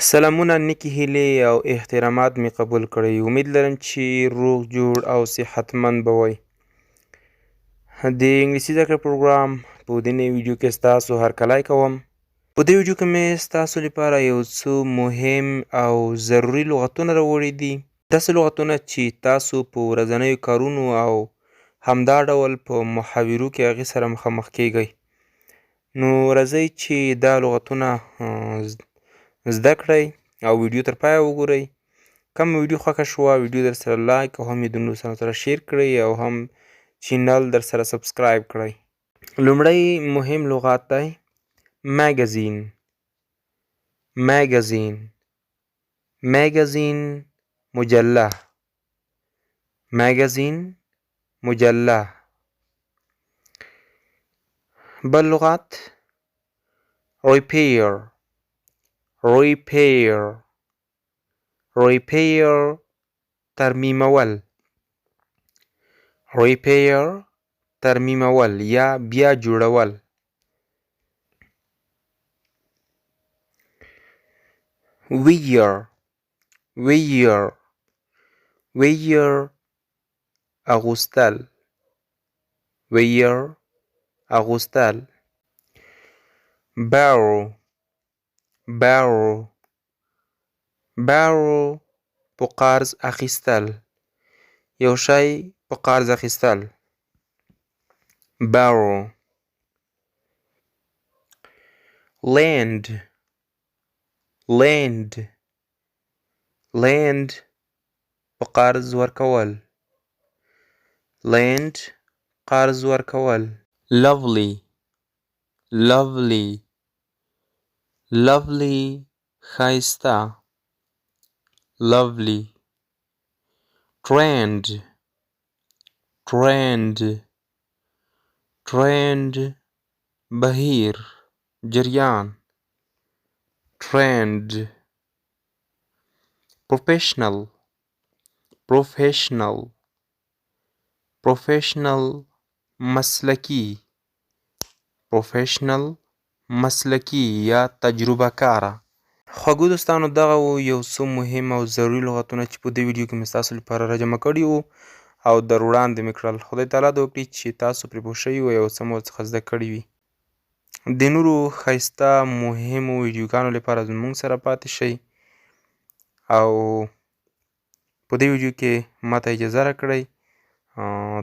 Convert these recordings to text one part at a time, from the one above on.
سلامونه، نیکې هیلې او احترامات مې قبول کړئ. امید لرم چې روغ جوړ او صحتمند به وئ. د انګلیسي زده کړه پروګرام په دې نوي ویډیو کې ستاسو هرکلی کوم. په دې ویډیو کې مې ستاسو لپاره یو څو مهم او ضروري لغتونه راوړي دي. داسې لغتونه چې تاسو په ورځنیو کارونو او همدا ډول په محاورو کې هغې سره مخامخ کیږئ. نو راځئ چې دا لغتونه زده کړئ او ویډیو تر پایه وګورئ. کوم ویډیو خوښه شوه ویډیو در سره لایک او هم یې د نورو سره شیر کړئ او هم چینل در سره سبسکرایب کړئ. لومړی مهم لغت دی میګزین. میګزین میګزین مجله. میګزین مجله. بل لغت ریپیر. repair repair ترمیمول. repair ترمیمول یا بیا جوړول. wear wear wear اغوستل. wear اغوستل. borrow borrow borrow په قرض اخیستل. یو شی په قرض اخیستل. borrow. lend lend lend په قرض ورکول. lend قرض ورکول. lovely lovely lovely ښایسته. lovely. trend trend trend بهیر جریان. trend. professional professional professional مسلکی. professional مسلکی یا تجربه کاره. خواږو دوستانو، دغه و یو څو مهم او ضروري لغتونه چې په دې ویډیو کې مې ستاسو لپاره راجمع کړي وو او در وړاندې مې کړل. خدای تعالی دې وکړي چې تاسو پرې پوه شوي وئ او څه مو ورڅخه زده کړي وي. د نورو ښایسته مهمو ویډیوګانو لپاره زموږ سره پاتې شئ او په دې ویډیو کې ماته اجازه راکړئ.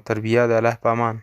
تر بیا د الله په امان.